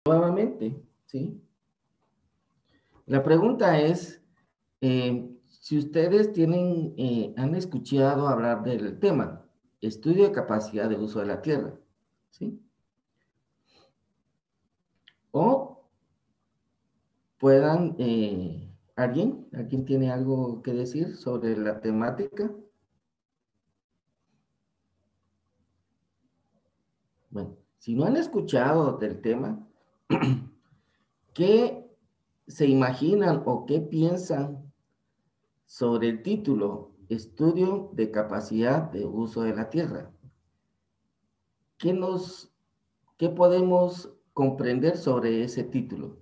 nuevamente, ¿sí? La pregunta es, si ustedes han escuchado hablar del tema, estudio de capacidad de uso de la tierra, ¿sí? O puedan, ¿alguien tiene algo que decir sobre la temática? Bueno, si no han escuchado del tema, ¿qué se imaginan o qué piensan sobre el título Estudio de capacidad de uso de la tierra? ¿Qué qué podemos comprender sobre ese título?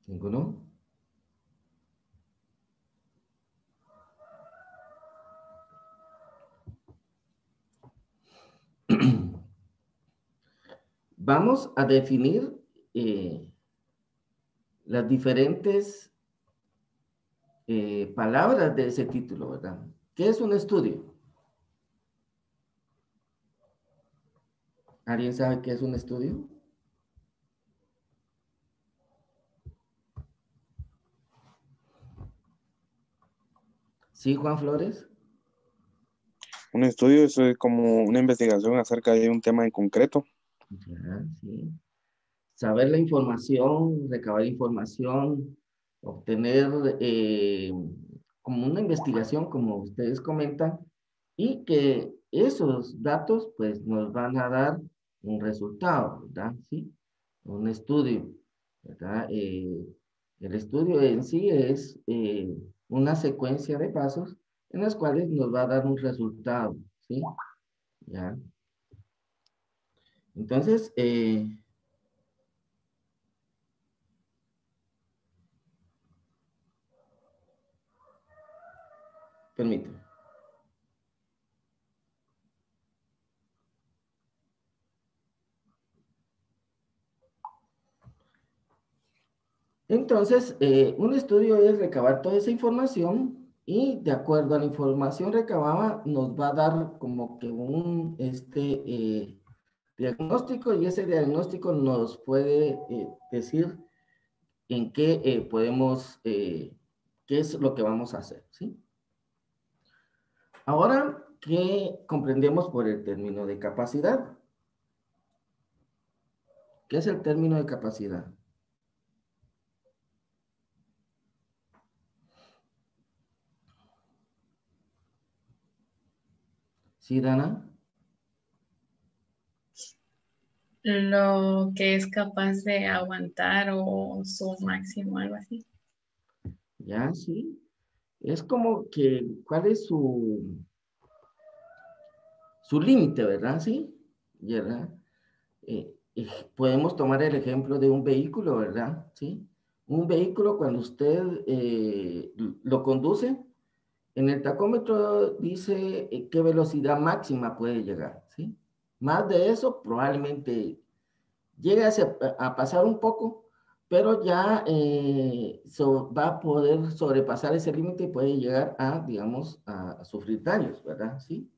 ¿Ninguno? Vamos a definir las diferentes palabras de ese título, ¿verdad? ¿Qué es un estudio? ¿Alguien sabe qué es un estudio? ¿Sí, Juan Flores? Un estudio es como una investigación acerca de un tema en concreto. Ya, sí. Saber la información, recabar información, obtener como una investigación, como ustedes comentan, y que esos datos pues nos van a dar un resultado, ¿verdad? Sí, un estudio, ¿verdad? El estudio en sí es una secuencia de pasos en las cuales nos va a dar un resultado, ¿sí? ¿Ya? Entonces, permíteme. Entonces, un estudio es recabar toda esa información y de acuerdo a la información recabada nos va a dar como que un diagnóstico y ese diagnóstico nos puede decir en qué qué es lo que vamos a hacer, ¿sí? Ahora, ¿qué comprendemos por el término de capacidad? ¿Qué es el término de capacidad? ¿Sí, Dana? Lo que es capaz de aguantar o su máximo, algo así. Ya, sí. Es como que, ¿cuál es su límite, ¿verdad? Sí, ¿verdad? Podemos tomar el ejemplo de un vehículo, ¿verdad? Sí. Un vehículo cuando usted lo conduce, en el tacómetro dice qué velocidad máxima puede llegar, ¿sí? Más de eso probablemente llegue a pasar un poco, pero ya va a poder sobrepasar ese límite y puede llegar a, digamos, a sufrir daños, ¿verdad? Sí.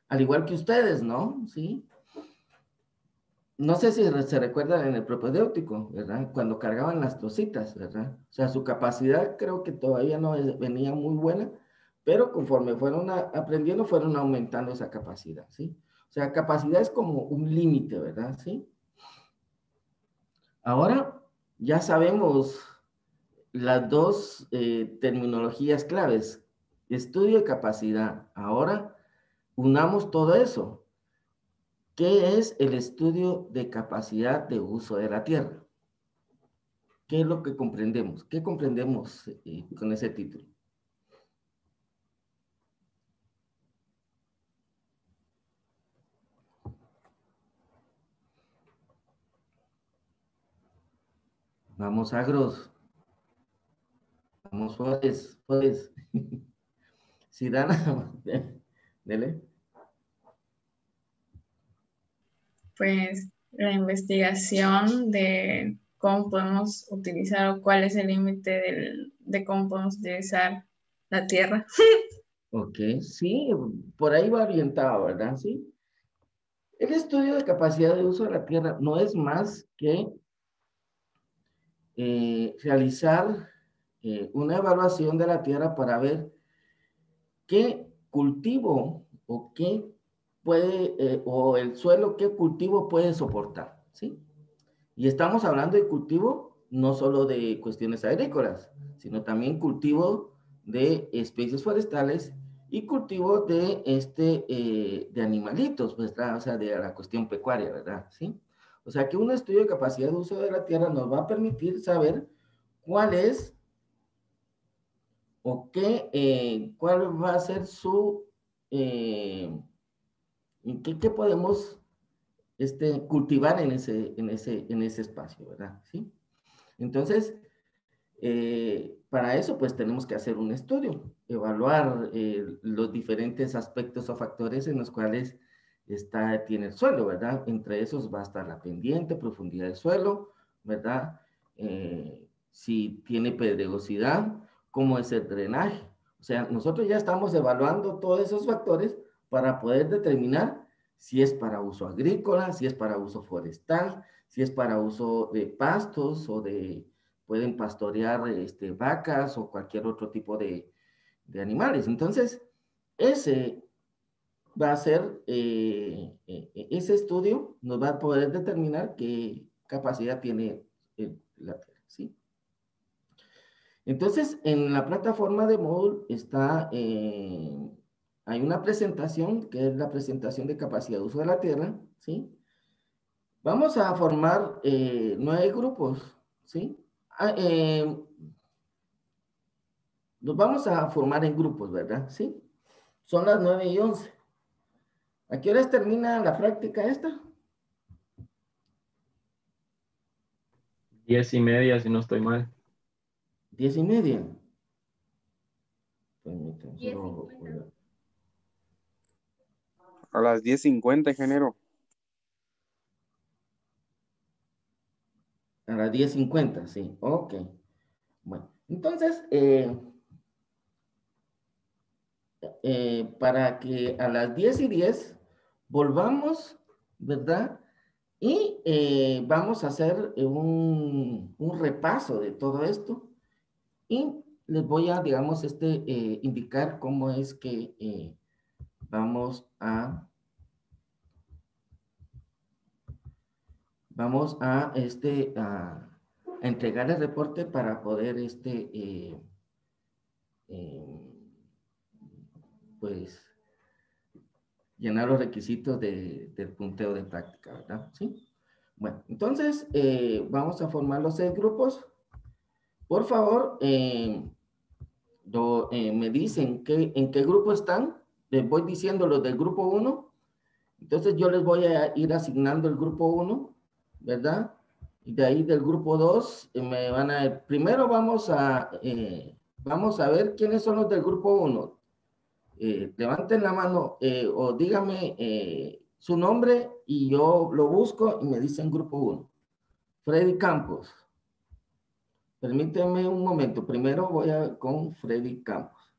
Al igual que ustedes, ¿no? Sí. No sé si se recuerdan en el propedéutico, ¿verdad? Cuando cargaban las trocitas, ¿verdad? O sea, su capacidad creo que todavía no venía muy buena, pero conforme fueron aprendiendo, fueron aumentando esa capacidad, ¿sí? O sea, capacidad es como un límite, ¿verdad? Sí. Ahora ya sabemos las dos terminologías claves, estudio y capacidad. Ahora unamos todo eso. ¿Qué es el estudio de capacidad de uso de la tierra? ¿Qué es lo que comprendemos? ¿Qué comprendemos con ese título? Vamos, agros. Vamos, Flores. Flores. Sí, Dana. Dele. Pues la investigación de cómo podemos utilizar o cuál es el límite de cómo podemos utilizar la tierra. Ok, sí, por ahí va orientado, ¿verdad? Sí. El estudio de capacidad de uso de la tierra no es más que realizar una evaluación de la tierra para ver qué cultivo o qué puede, o el suelo, qué cultivo puede soportar, ¿sí? Y estamos hablando de cultivo no solo de cuestiones agrícolas, sino también cultivo de especies forestales y cultivo de, de animalitos, ¿verdad? O sea, de la cuestión pecuaria, ¿verdad? ¿Sí? O sea, que un estudio de capacidad de uso de la tierra nos va a permitir saber cuál es o qué, cuál va a ser su, eh, qué podemos cultivar en ese espacio, ¿verdad? ¿Sí? Entonces, para eso, pues tenemos que hacer un estudio, evaluar los diferentes aspectos o factores en los cuales tiene el suelo, ¿verdad? Entre esos va a estar la pendiente, profundidad del suelo, ¿verdad? Si tiene pedregosidad, cómo es el drenaje. O sea, nosotros ya estamos evaluando todos esos factores para poder determinar si es para uso agrícola, si es para uso forestal, si es para uso de pastos o de pueden pastorear vacas o cualquier otro tipo de animales. Entonces, ese va a ser, ese estudio nos va a poder determinar qué capacidad tiene la Tierra, ¿sí? Entonces, en la plataforma de Moodle está, hay una presentación, que es la presentación de capacidad de uso de la Tierra, ¿sí? Vamos a formar 9 grupos, ¿sí? Ah, nos vamos a formar en grupos, ¿verdad? Sí. Son las 9:11. ¿A qué horas termina la práctica esta? 10:30, si no estoy mal. 10:30. Permítanme, solo... A las 10:50, ingeniero. A las 10:50, sí. Ok. Bueno, entonces, para que a las 10:10 volvamos, ¿verdad? Y vamos a hacer un repaso de todo esto. Y les voy a, digamos, indicar cómo es que vamos a entregar el reporte para poder, eh, pues, llenar los requisitos del punteo de práctica, ¿verdad? ¿Sí? Bueno, entonces, vamos a formar los 6 grupos. Por favor, me dicen en qué grupo están. Les voy diciendo los del grupo 1. Entonces, yo les voy a ir asignando el grupo 1, ¿verdad? Y de ahí del grupo 2, me van a... Primero vamos a ver quiénes son los del grupo 1. Levanten la mano o díganme su nombre y yo lo busco y me dicen grupo 1. Freddy Campos. Permíteme un momento. Primero voy con Freddy Campos.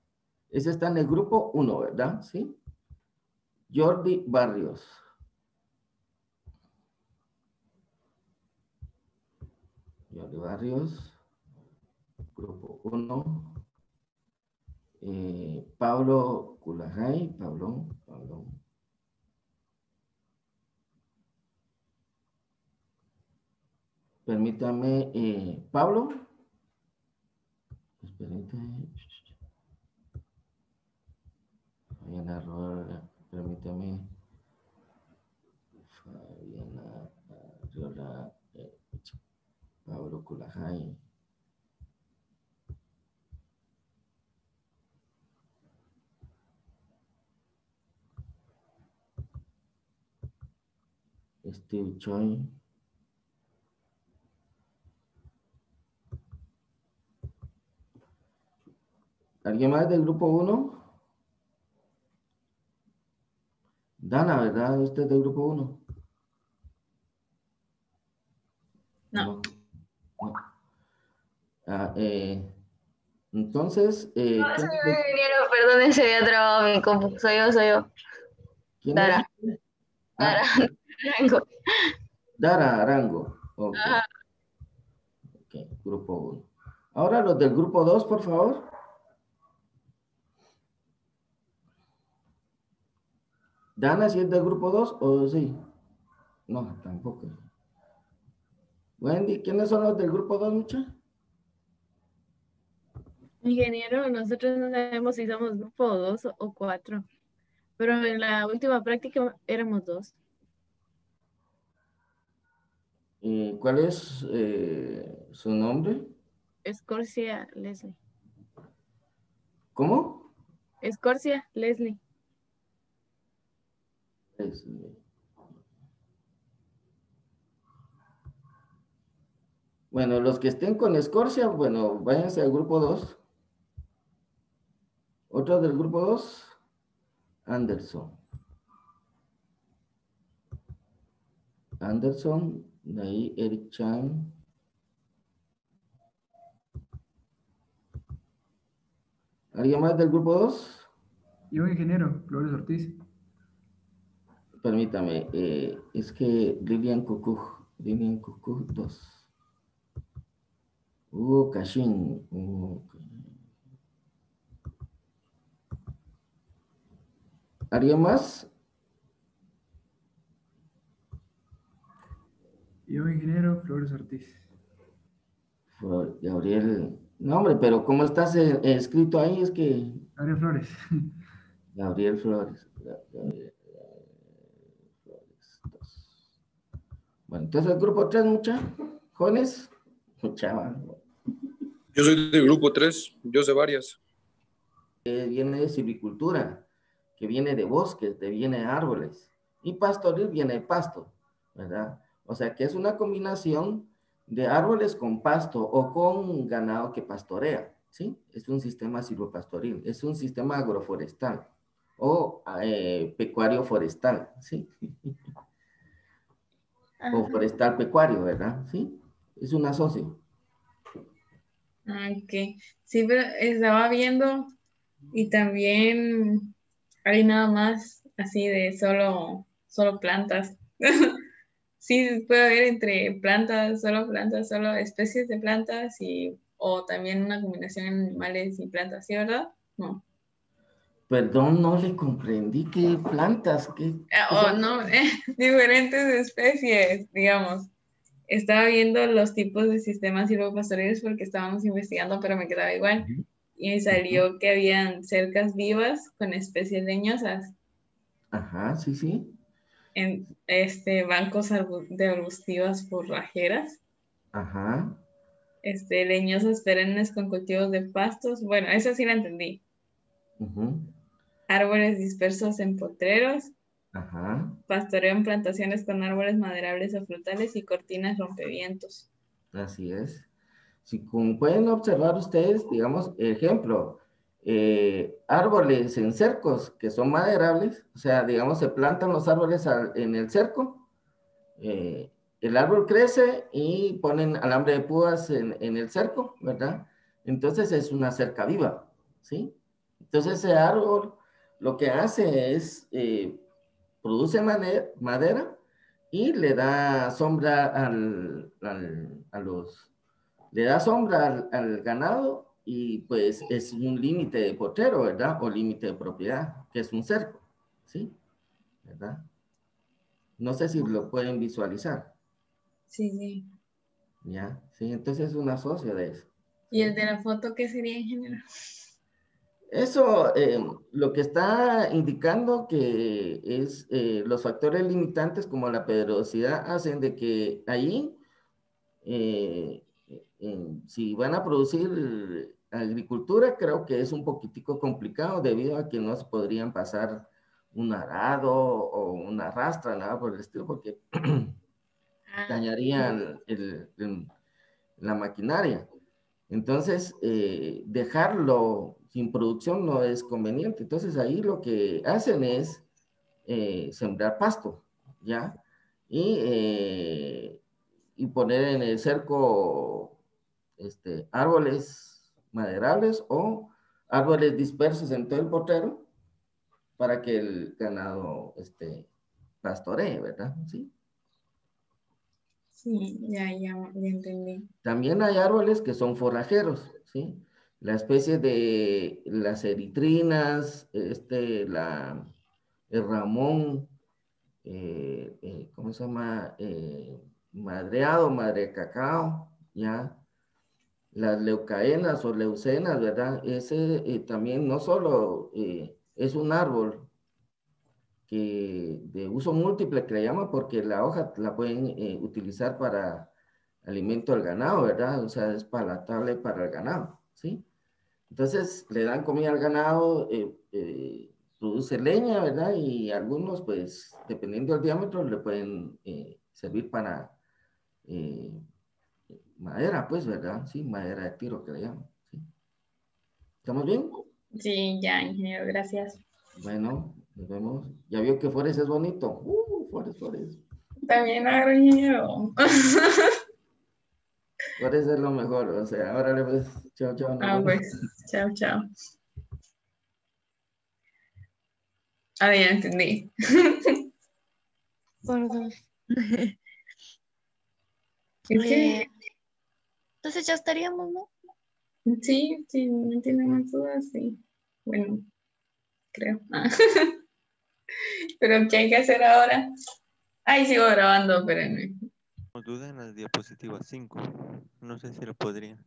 Ese está en el grupo 1, ¿verdad? Sí. Jordi Barrios. Jordi Barrios. Grupo 1. Pablo Culajay. Pablo. Permítame, Pablo. Permítame. Fabiana Rola, permítame. Fabiana Rola, Pablo Culajay. Steve Choi. ¿Alguien más del grupo 1? Dana, ¿verdad? Usted es del grupo 1. No. Ah, Entonces, No, soy un ingeniero, perdón, se había trabado mi compu. Soy yo. ¿quién es Dara, usted? Dara, Ah, Arango. Dara Arango. Ok, Ajá. ok, grupo 1. Ahora los del grupo 2, por favor. Dana, si es del grupo 2 o sí. No, tampoco. Wendy, ¿quiénes son los del grupo 2, mucha? Ingeniero, nosotros no sabemos si somos grupo 2 o 4, pero en la última práctica éramos 2. ¿Cuál es su nombre? Escorcia Leslie. ¿Cómo? Escorcia Leslie. Es, bueno, los que estén con Escorcia, bueno, váyanse al grupo 2. Otro del grupo 2, Anderson. Anderson, de ahí Eric Chan. ¿Alguien más del grupo 2? Yo, ingeniero, Flores Ortiz. Permítame, es que Lilian Cucuj 2. Hugo Cashin. ¿Alguien más? Yo, ingeniero, Flores Ortiz. Gabriel. No, hombre, pero ¿cómo estás escrito ahí? Es que Gabriel Flores. Gabriel Flores. Gabriel Flores 2. Bueno, entonces el grupo 3, mucha. Jóvenes. Mucha. Yo soy del grupo 3, yo sé varias. Viene de silvicultura, que viene de bosques, que viene de árboles. Y pastoril viene de pasto, ¿verdad? O sea que es una combinación de árboles con pasto o con ganado que pastorea, ¿sí? Es un sistema silvopastoril, es un sistema agroforestal o pecuario forestal, ¿sí? O forestal pecuario, ¿verdad? ¿Sí? Es un asocio. Ah, ok. Sí, pero estaba viendo y también hay nada más así de solo plantas. Sí, puede haber entre plantas, solo especies de plantas o también una combinación de animales y plantas, ¿sí, verdad? No. Perdón, no le comprendí qué plantas, qué O son. no, diferentes especies, digamos. Estaba viendo los tipos de sistemas silvopastoriles porque estábamos investigando, pero me quedaba igual. Y me Ujú. salió que habían cercas vivas con especies leñosas Ajá, sí, sí. en bancos de arbustivas forrajeras, Ajá. leñosas perennes con cultivos de pastos. Bueno, eso sí la entendí. Ujú. Árboles dispersos en potreros, Ajá, pastoreo en plantaciones con árboles maderables o frutales y cortinas rompevientos. así es. Si como pueden observar ustedes, digamos, ejemplo, árboles en cercos que son maderables, o sea, digamos, se plantan los árboles en el cerco, el árbol crece y ponen alambre de púas en el cerco, ¿verdad? Entonces es una cerca viva, ¿sí? Entonces ese árbol lo que hace es, produce madera y le da sombra le da sombra al ganado y pues es un límite de potrero, ¿verdad? O límite de propiedad, que es un cerco, ¿sí? ¿Verdad? No sé si lo pueden visualizar, Sí, sí. ¿ya? Sí, entonces es un asocio de eso, ¿Y ¿sí? el de la foto qué sería en general? Eso lo que está indicando que es los factores limitantes como la pedregosidad hacen de que ahí, eh, si van a producir agricultura, creo que es un poquitico complicado debido a que no se podrían pasar un arado o una rastra, nada por el estilo, porque Ah, dañarían la maquinaria. Entonces, dejarlo sin producción no es conveniente. Entonces, ahí lo que hacen es sembrar pasto, ¿ya? Y poner en el cerco árboles maderables o árboles dispersos en todo el potrero para que el ganado pastoree, ¿verdad? ¿Sí? Sí, ya entendí. También hay árboles que son forrajeros, ¿sí? La especie de las eritrinas, el ramón, ¿cómo se llama? Madreado, madre cacao, ¿ya? Las leucaenas o leucenas, ¿verdad? Ese también no solo es un árbol que de uso múltiple que le llaman porque la hoja la pueden utilizar para alimento al ganado, ¿verdad? O sea, es palatable para el ganado, ¿sí? Entonces le dan comida al ganado, produce leña, ¿verdad? Y algunos, pues, dependiendo del diámetro, le pueden servir para eh, madera, pues, ¿verdad? Sí, madera de tiro que le llaman, ¿sí? ¿Estamos bien? Sí, ya, ingeniero, gracias. Bueno, nos vemos. ¿Ya vio que Forest es bonito? Forest. También agro, ingeniero. Forest es lo mejor, o sea, ahora le ves, chao, nos vemos. Pues, chao, chao. Ah, ya entendí. Por dos. Es que, Entonces ya estaríamos, ¿no? sí, no tiene más dudas, sí. Bueno, creo. Pero ¿qué hay que hacer ahora? Ay, sigo grabando, espérenme. Duda en la diapositiva 5. No sé si lo podría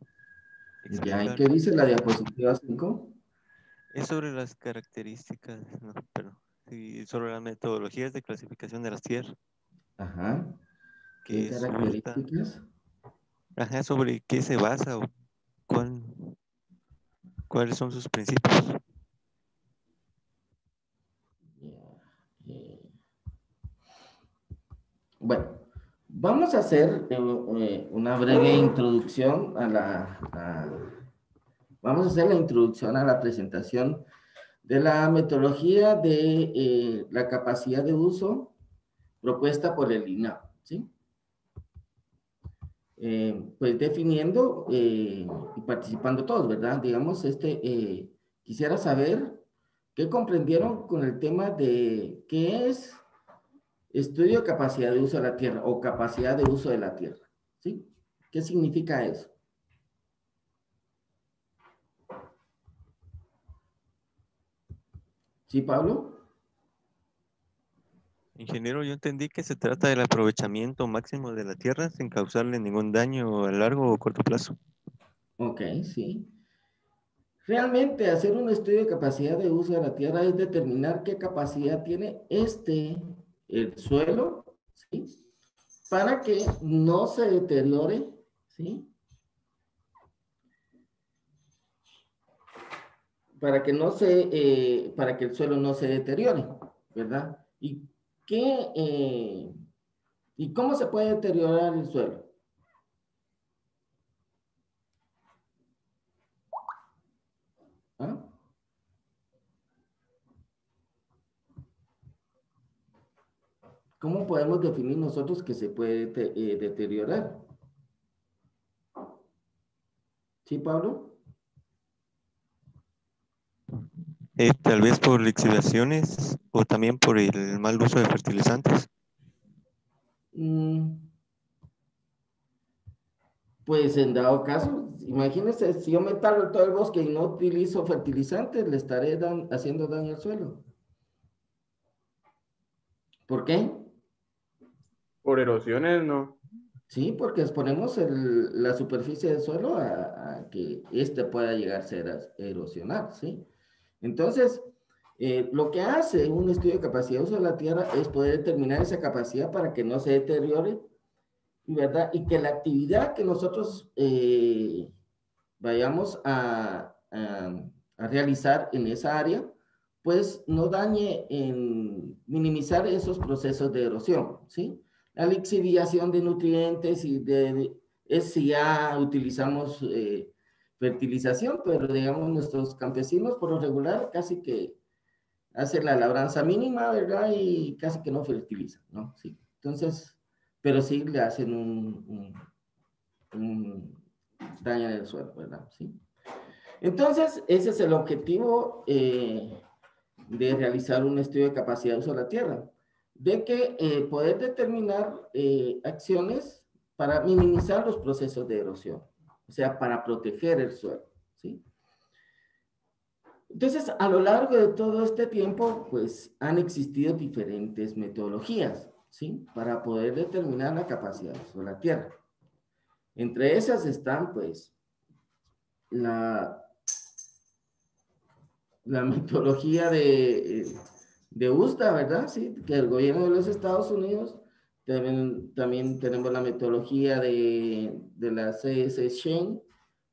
Ya, ¿y explicar. qué dice la diapositiva 5? Es sobre las características, no, pero sí, sobre las metodologías de clasificación de las tierras. Ajá. ¿Qué Que es esta, características? ajá, sobre qué se basa o cuáles son sus principios. Bueno, vamos a hacer una breve introducción vamos a hacer la introducción a la presentación de la metodología de la capacidad de uso propuesta por el INAH, ¿sí? Pues definiendo y participando todos, ¿verdad? Digamos, quisiera saber qué comprendieron con el tema de qué es estudio de capacidad de uso de la tierra o capacidad de uso de la tierra, ¿sí? ¿Qué significa eso? ¿Sí, Pablo? Ingeniero, yo entendí que se trata del aprovechamiento máximo de la tierra sin causarle ningún daño a largo o corto plazo. Ok, sí. Realmente hacer un estudio de capacidad de uso de la tierra es determinar qué capacidad tiene el suelo, ¿sí? Para que no se deteriore, ¿sí? Para que el suelo no se deteriore, ¿verdad? ¿Y cómo se puede deteriorar el suelo? ¿Ah? ¿Cómo podemos definir nosotros que se puede deteriorar? ¿Sí, Pablo? Tal vez por lixiviaciones o también por el mal uso de fertilizantes. Pues en dado caso, imagínense, si yo me talo todo el bosque y no utilizo fertilizantes, le estaré haciendo daño al suelo. ¿Por qué? Por erosiones, no. Sí, porque exponemos la superficie del suelo a que pueda llegar a ser erosionar, ¿sí? Entonces, lo que hace un estudio de capacidad de uso de la tierra es poder determinar esa capacidad para que no se deteriore, ¿verdad? Y que la actividad que nosotros vayamos a realizar en esa área, pues no dañe en minimizar esos procesos de erosión, ¿sí? La lixiviación de nutrientes es si ya utilizamos fertilización, pero digamos nuestros campesinos por lo regular casi que hacen la labranza mínima, ¿verdad? Y casi que no fertilizan, ¿no? Sí. Entonces, pero sí le hacen un daño en el suelo, ¿verdad? Sí. Entonces, ese es el objetivo de realizar un estudio de capacidad de uso de la tierra, de que poder determinar acciones para minimizar los procesos de erosión, o sea, para proteger el suelo, ¿sí? Entonces, a lo largo de todo este tiempo, pues, han existido diferentes metodologías, ¿sí? Para poder determinar la capacidad de uso de la tierra. Entre esas están, pues, la metodología de USDA, ¿verdad? Sí, que el gobierno de los Estados Unidos. También tenemos la metodología de la CS Shen,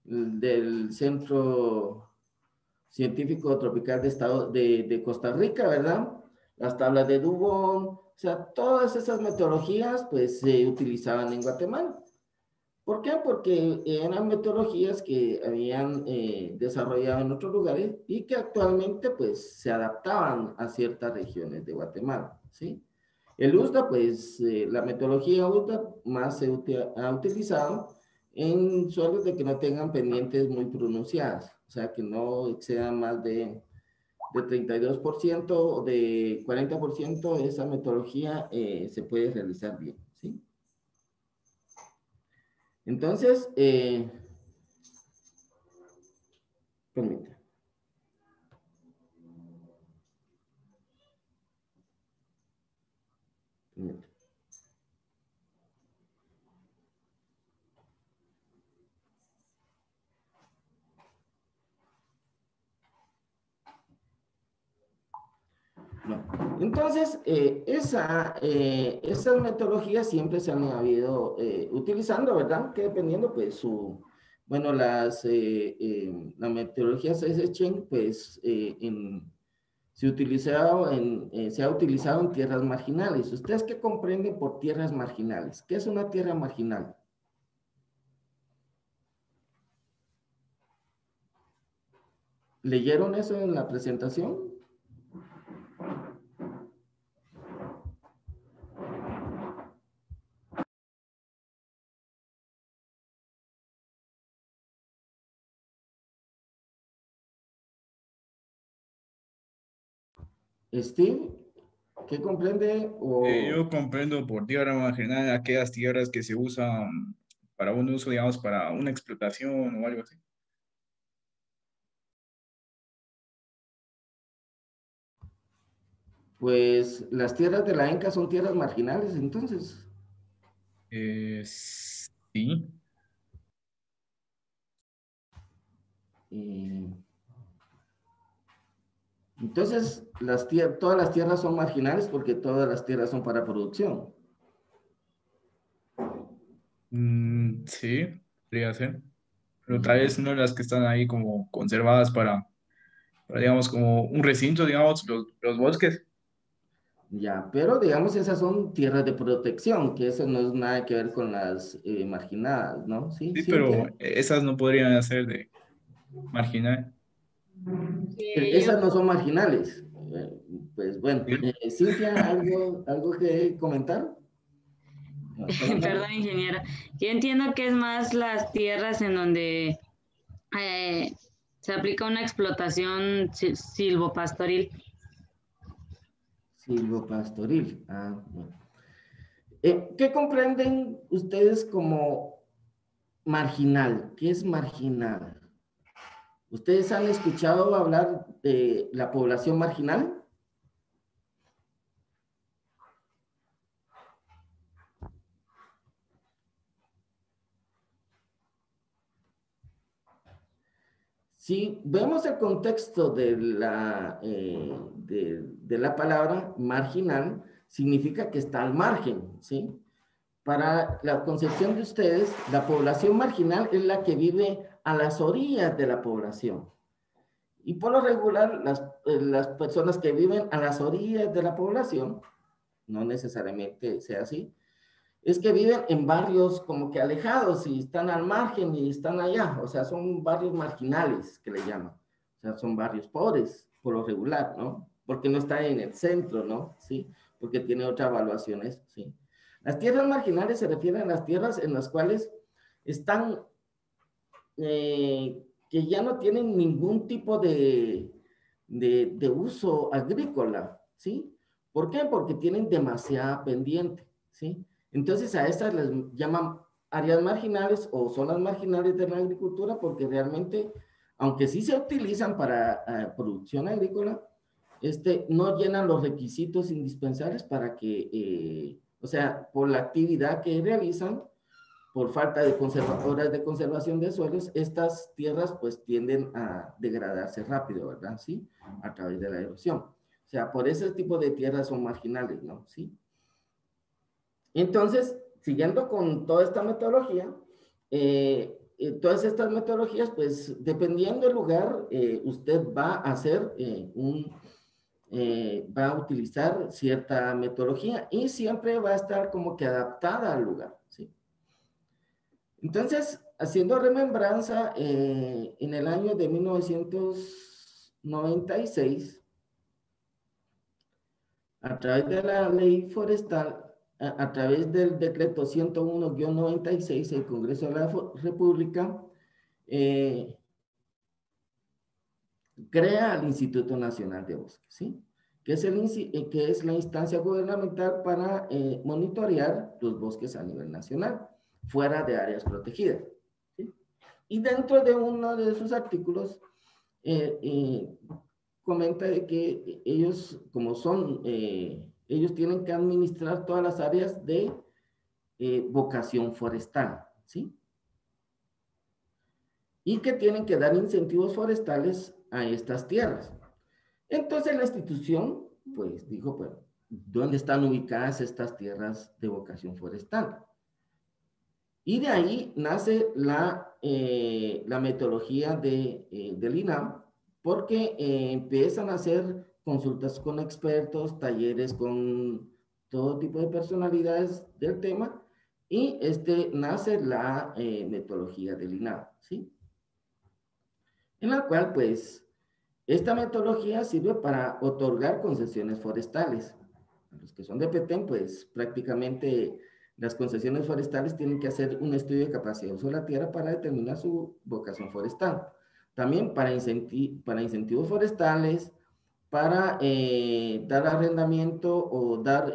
del Centro Científico Tropical de Costa Rica, ¿verdad? Las tablas de Dubón, o sea, todas esas metodologías pues se utilizaban en Guatemala. ¿Por qué? Porque eran metodologías que habían desarrollado en otros lugares y que actualmente pues se adaptaban a ciertas regiones de Guatemala, ¿sí? El USDA, pues la metodología USDA más se ha utilizado en suelos de que no tengan pendientes muy pronunciadas, o sea, que no excedan más de 32% o de 40%, esa metodología se puede realizar bien, ¿sí? Entonces, permítame. Bueno, entonces, esas metodologías siempre se han habido utilizando, ¿verdad? Que dependiendo, pues, bueno, las metodologías SCHEN, pues, se ha utilizado en tierras marginales. ¿Ustedes qué comprenden por tierras marginales? ¿Qué es una tierra marginal? ¿Leyeron eso en la presentación? Steve, ¿qué comprende? Yo comprendo por tierra marginal aquellas tierras que se usan para un uso, digamos, para una explotación o algo así. Pues las tierras de la ENCA son tierras marginales, entonces. Sí. Entonces, todas las tierras son marginales porque todas las tierras son para producción. Sí, podría ser. Pero tal vez no las que están ahí como conservadas para digamos, como un recinto, digamos, los bosques. Ya, pero digamos esas son tierras de protección, que eso no es nada que ver con las marginadas, ¿no? Sí, Sí, pero Cintia. esas no podrían ser de marginal. Esas no son marginales. Pues bueno, Cintia, ¿algo que comentar? Perdón, ingeniero. Yo entiendo que es más las tierras en donde se aplica una explotación silvopastoril. Silvopastoril. Ah, bueno. ¿Qué comprenden ustedes como marginal? ¿Qué es marginal? ¿Ustedes han escuchado hablar de la población marginal? Si vemos el contexto de la palabra marginal, significa que está al margen, ¿sí? Para la concepción de ustedes, la población marginal es la que vive a las orillas de la población. Y por lo regular, las personas que viven a las orillas de la población, no necesariamente sea así, es que viven en barrios como que alejados y están al margen y están allá, o sea, son barrios marginales que le llaman, o sea, son barrios pobres por lo regular, ¿no? Porque no está en el centro, ¿no? Sí, porque tiene otras evaluaciones, ¿sí? Las tierras marginales se refieren a las tierras en las cuales están que ya no tienen ningún tipo de uso agrícola, ¿sí? ¿Por qué? Porque tienen demasiada pendiente, ¿sí? Entonces a estas les llaman áreas marginales o zonas marginales de la agricultura porque realmente, aunque sí se utilizan para producción agrícola, no llenan los requisitos indispensables para que, o sea, por la actividad que realizan, por falta de horas de conservación de suelos, estas tierras pues tienden a degradarse rápido, ¿verdad? ¿Sí? A través de la erosión. O sea, por ese tipo de tierras son marginales, ¿no? ¿Sí? Entonces, siguiendo con toda esta metodología, todas estas metodologías, pues dependiendo del lugar, usted va a hacer va a utilizar cierta metodología y siempre va a estar como que adaptada al lugar, ¿sí? Entonces, haciendo remembranza, en el año de 1996, a través de la ley forestal, a través del decreto 101-96, el Congreso de la República crea el Instituto Nacional de Bosques, ¿sí? Que es la instancia gubernamental para monitorear los bosques a nivel nacional, fuera de áreas protegidas, ¿sí? Y dentro de uno de sus artículos, comenta de que ellos, como son, ellos tienen que administrar todas las áreas de vocación forestal, ¿sí? Y que tienen que dar incentivos forestales a estas tierras. Entonces la institución, pues, dijo, pues, ¿dónde están ubicadas estas tierras de vocación forestal? Y de ahí nace la metodología del INAH, porque empiezan a hacer consultas con expertos, talleres con todo tipo de personalidades del tema, y nace la metodología del INAH, ¿sí? En la cual, pues, esta metodología sirve para otorgar concesiones forestales. Los que son de Petén, pues, prácticamente las concesiones forestales tienen que hacer un estudio de capacidad de uso de la tierra para determinar su vocación forestal. También para incentivos forestales, para dar arrendamiento o dar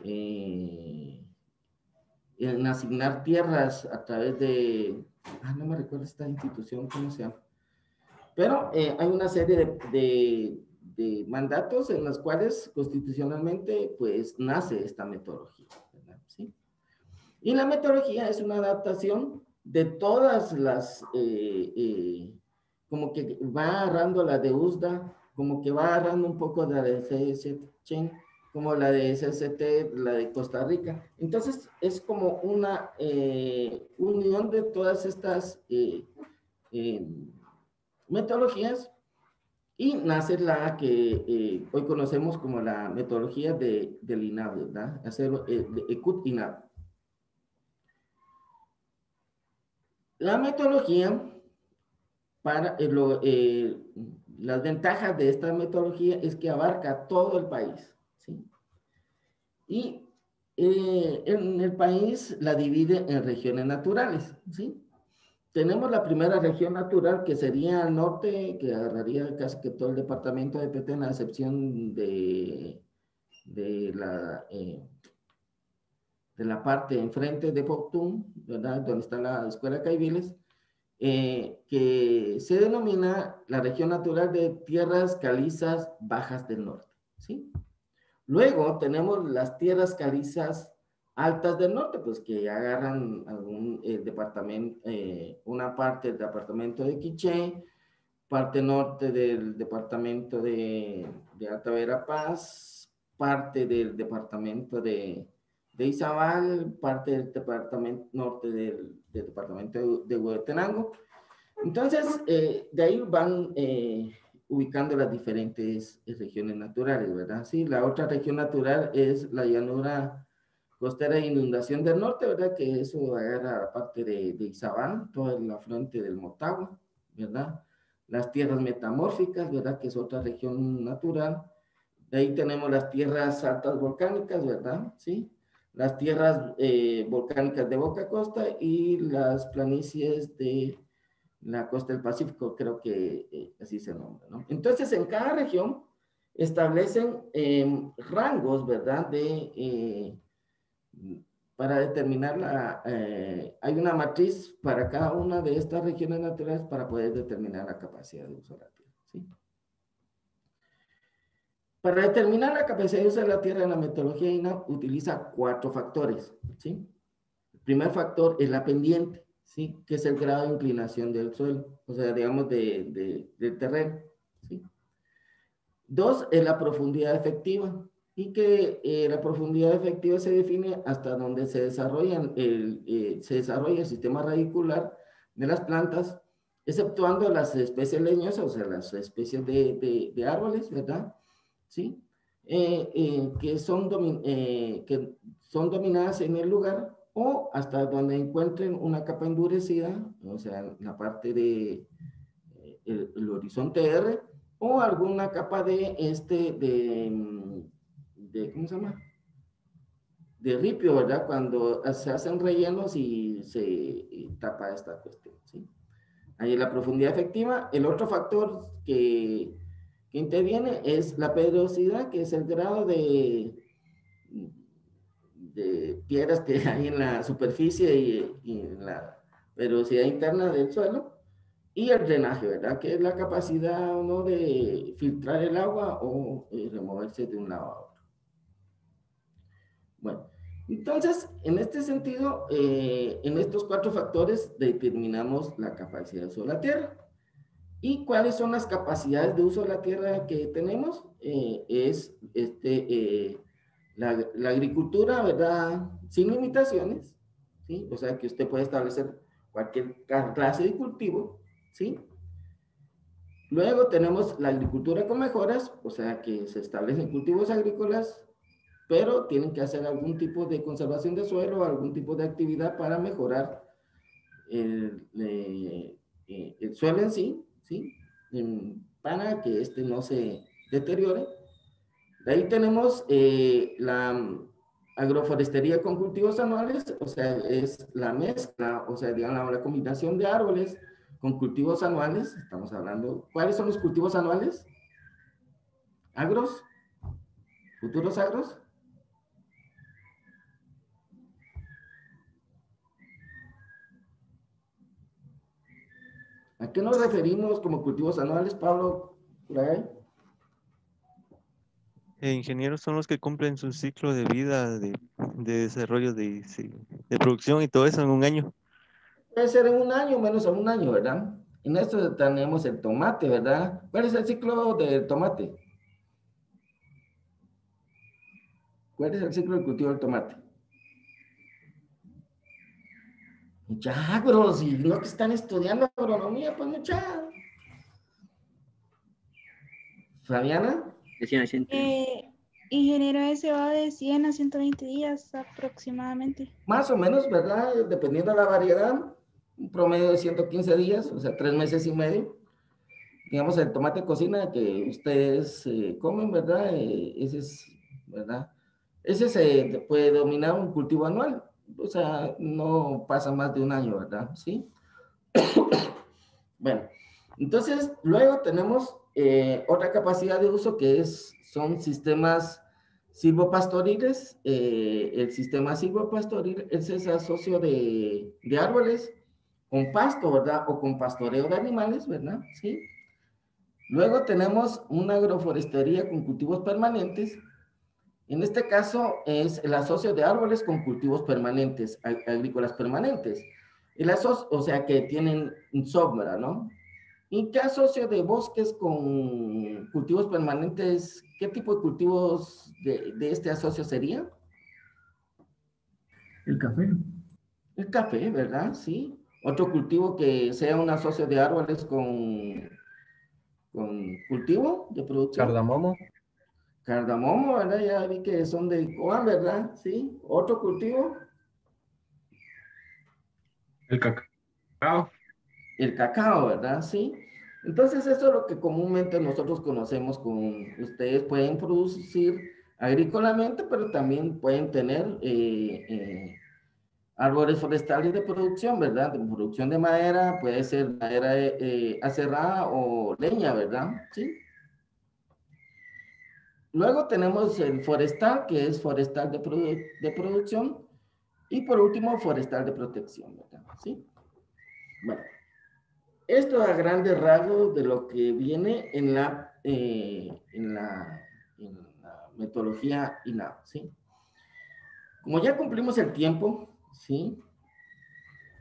en asignar tierras a través de, no me recuerdo esta institución, ¿cómo se llama? Pero hay una serie de mandatos en los cuales constitucionalmente pues nace esta metodología, ¿verdad? ¿Sí? Y la metodología es una adaptación de todas las, como que va agarrando la de USDA, como que va agarrando un poco de la de CSC, como la de CCT, la de Costa Rica. Entonces es como una unión de todas estas metodologías y nace la que hoy conocemos como la metodología del INAH, ¿verdad? Hacerlo de ECUT-INAH. La metodología, para las ventajas de esta metodología es que abarca todo el país, ¿sí? Y en el país la divide en regiones naturales, ¿sí? Tenemos la primera región natural, que sería el norte, que agarraría casi que todo el departamento de Petén, a excepción de la parte enfrente de Poctún, ¿verdad? Donde está la Escuela Caiviles, que se denomina la región natural de tierras calizas bajas del norte, ¿sí? Luego tenemos las tierras calizas altas del norte, pues que agarran algún departamento, una parte del departamento de Quiché, parte norte del departamento de Alta Verapaz, parte del departamento de Izabal, parte del departamento norte del departamento de Huehuetenango. Entonces, de ahí van ubicando las diferentes regiones naturales, ¿verdad? Sí, la otra región natural es la llanura costera de inundación del norte, ¿verdad? Que eso agarra la parte de Izabal, todo el afluente del Motagua, ¿verdad? Las tierras metamórficas, ¿verdad? Que es otra región natural. De ahí tenemos las tierras altas volcánicas, ¿verdad? Sí. las tierras volcánicas de Boca Costa y las planicies de la costa del Pacífico, creo que así se nombra, ¿no? Entonces, en cada región establecen rangos, ¿verdad? Para determinar hay una matriz para cada una de estas regiones naturales para poder determinar la capacidad de uso de la tierra, ¿sí? Para determinar la capacidad de uso de la tierra, la metodología INAH utiliza 4 factores, ¿sí? El primer factor es la pendiente, ¿sí? Que es el grado de inclinación del suelo, o sea, digamos, del terreno, ¿sí? 2 es la profundidad efectiva, y que la profundidad efectiva se define hasta donde se desarrolla el sistema radicular de las plantas, exceptuando las especies leñosas, o sea, las especies de árboles, ¿verdad? ¿Sí? Que son dominadas en el lugar o hasta donde encuentren una capa endurecida, o sea, la parte de el horizonte R, o alguna capa ¿cómo se llama? De ripio, ¿verdad? Cuando se hacen rellenos y se tapa esta cuestión, ¿sí? Ahí la profundidad efectiva. El otro factor que interviene es la pedrosidad, que es el grado de piedras que hay en la superficie y en la pedrosidad interna del suelo. Y el drenaje, ¿verdad? Que es la capacidad o no de filtrar el agua o removerse de un lado a otro. Bueno, entonces, en este sentido, en estos 4 factores determinamos la capacidad de uso de la tierra. ¿Y cuáles son las capacidades de uso de la tierra que tenemos? Es la agricultura, ¿verdad? Sin limitaciones, ¿sí? O sea, que usted puede establecer cualquier clase de cultivo, ¿sí? Luego tenemos la agricultura con mejoras, o sea, que se establecen cultivos agrícolas, pero tienen que hacer algún tipo de conservación de suelo, algún tipo de actividad para mejorar el suelo en sí, ¿sí? Para que este no se deteriore. De ahí tenemos la agroforestería con cultivos anuales, o sea, es la mezcla, o sea, digamos, la combinación de árboles con cultivos anuales. Estamos hablando, ¿cuáles son los cultivos anuales? ¿Agros? ¿Futuros agros? ¿A qué nos referimos como cultivos anuales, Pablo? ¿Por ahí? Ingenieros son los que cumplen su ciclo de vida, de desarrollo de producción y todo eso en un año. Puede ser en un año, menos en un año, ¿verdad? En esto tenemos el tomate, ¿verdad? ¿Cuál es el ciclo del tomate? ¿Cuál es el ciclo del cultivo del tomate? Muchachos, y no que están estudiando agronomía, pues muchachos. Fabiana. Ingeniero, ese va de 100 a 120 días aproximadamente. Más o menos, ¿verdad? Dependiendo de la variedad, un promedio de 115 días, o sea, 3 meses y medio. Digamos, el tomate de cocina que ustedes comen, ¿verdad? Ese es, ¿verdad? Ese se puede denominar un cultivo anual, o sea, no pasa más de un año, ¿verdad? ¿Sí? Bueno, entonces, luego tenemos otra capacidad de uso que son sistemas silvopastoriles. El sistema silvopastoril es ese asocio de árboles con pasto, ¿verdad? O con pastoreo de animales, ¿verdad? Sí. Luego tenemos una agroforestería con cultivos permanentes. En este caso es el asocio de árboles con cultivos permanentes, agrícolas permanentes. El asocio, o sea, que tienen sombra, ¿no? ¿Y qué asocio de bosques con cultivos permanentes? ¿Qué tipo de cultivos de este asocio sería? El café. El café, ¿verdad? Sí. Otro cultivo que sea un asocio de árboles con cultivo de producción. Cardamomo. Cardamomo, ¿verdad? Ya vi que son de Coan, ¿verdad? Sí. Otro cultivo. El cacao. El cacao, ¿verdad? Sí. Entonces, eso es lo que comúnmente nosotros conocemos con ustedes pueden producir agrícolamente, pero también pueden tener árboles forestales de producción, ¿verdad? De producción de madera, puede ser madera aserrada o leña, ¿verdad? Sí. Luego tenemos el forestal, que es forestal de producción, y por último, forestal de protección, ¿verdad? ¿Sí? Bueno, esto a grandes rasgos de lo que viene en la metodología INAO, ¿sí? Como ya cumplimos el tiempo, ¿sí?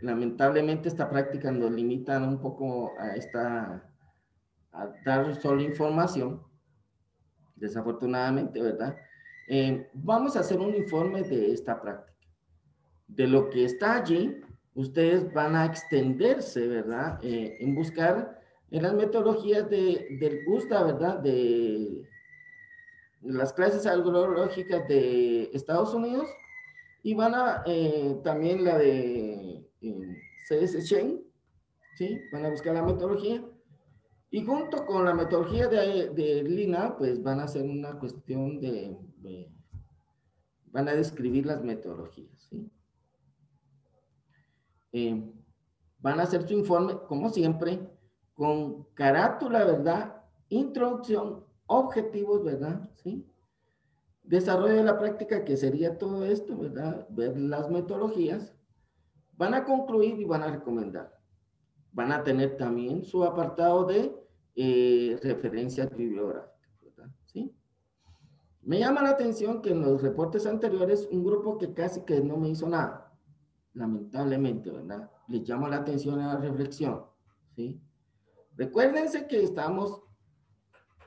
Lamentablemente esta práctica nos limita un poco a dar solo información, desafortunadamente, ¿verdad? Vamos a hacer un informe de esta práctica. De lo que está allí, ustedes van a extenderse, ¿verdad? En buscar en las metodologías del USDA, ¿verdad? De las clases agrológicas de Estados Unidos, y van a también la de CS Chain, ¿sí? Van a buscar la metodología, y junto con la metodología de Lina, pues van a hacer una cuestión van a describir las metodologías, ¿sí? Van a hacer su informe, como siempre, con carátula, ¿verdad? Introducción, objetivos, ¿verdad? ¿Sí? Desarrollo de la práctica, que sería todo esto, ¿verdad? Ver las metodologías. Van a concluir y van a recomendar. Van a tener también su apartado de referencias bibliográficas, ¿verdad? ¿Sí? Me llama la atención que en los reportes anteriores, un grupo que casi que no me hizo nada. Lamentablemente, ¿verdad? Les llamo la atención a la reflexión, ¿sí? Recuérdense que estamos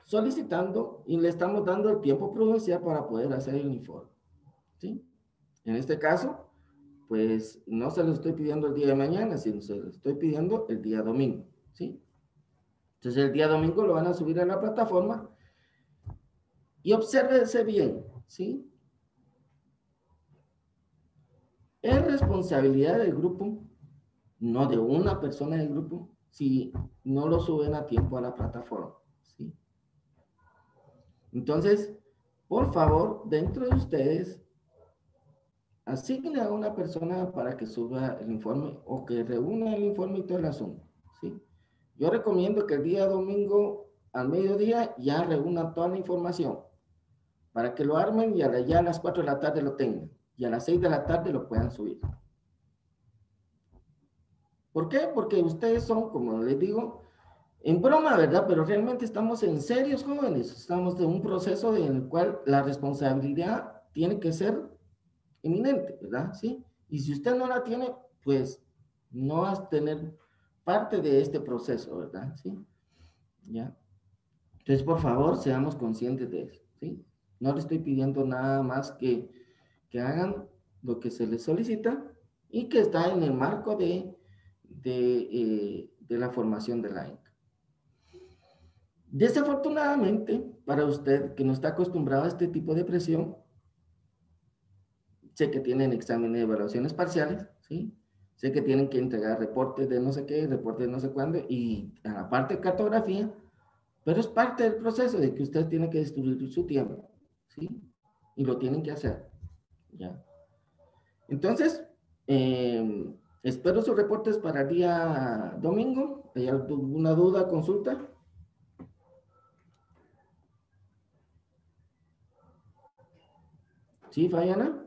solicitando y le estamos dando el tiempo prudencial para poder hacer el informe, ¿sí? En este caso, pues no se lo estoy pidiendo el día de mañana, sino se lo estoy pidiendo el día domingo, ¿sí? Entonces el día domingo lo van a subir a la plataforma y obsérvense bien, ¿sí? Es responsabilidad del grupo, no de una persona del grupo, si no lo suben a tiempo a la plataforma, ¿sí? Entonces, por favor, dentro de ustedes, asignen a una persona para que suba el informe o que reúna el informe y todo el asunto, ¿sí? Yo recomiendo que el día domingo al mediodía ya reúnan toda la información para que lo armen y ya a las 4 de la tarde lo tengan y a las 6 de la tarde lo puedan subir. ¿Por qué? Porque ustedes son, como les digo, en broma, ¿verdad? Pero realmente estamos en serios, jóvenes. Estamos en un proceso en el cual la responsabilidad tiene que ser eminente, ¿verdad? ¿Sí? Y si usted no la tiene, pues no vas a tener parte de este proceso, ¿verdad? ¿Sí? ¿Ya? Entonces, por favor, seamos conscientes de eso, ¿sí? No le estoy pidiendo nada más que hagan lo que se les solicita y que está en el marco de la formación de la ENCA. Desafortunadamente, para usted que no está acostumbrado a este tipo de presión, sé que tienen exámenes de evaluaciones parciales, ¿sí? Sé que tienen que entregar reportes de no sé qué, reportes de no sé cuándo, y a la parte de cartografía, pero es parte del proceso de que usted tiene que distribuir su tiempo, ¿sí? Y lo tienen que hacer, ¿ya? Entonces, espero sus reportes para el día domingo. ¿Hay alguna duda, consulta? ¿Sí, Fayana?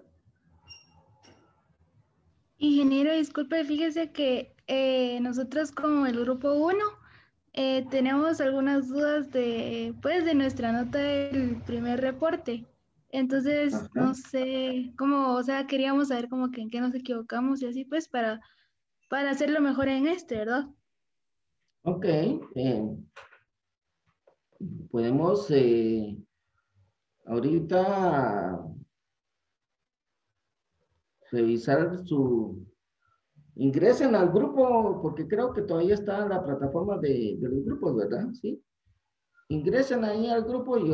Ingeniero, disculpe, fíjese que nosotros como el grupo 1 tenemos algunas dudas pues, de nuestra nota del primer reporte. Entonces, Ajá. no sé cómo, o sea, queríamos saber como que en qué nos equivocamos y así, pues, para hacerlo mejor en ¿verdad? Ok. Podemos ahorita revisar ingresen al grupo, porque creo que todavía está en la plataforma de los grupos, ¿verdad? Sí. Ingresen ahí al grupo y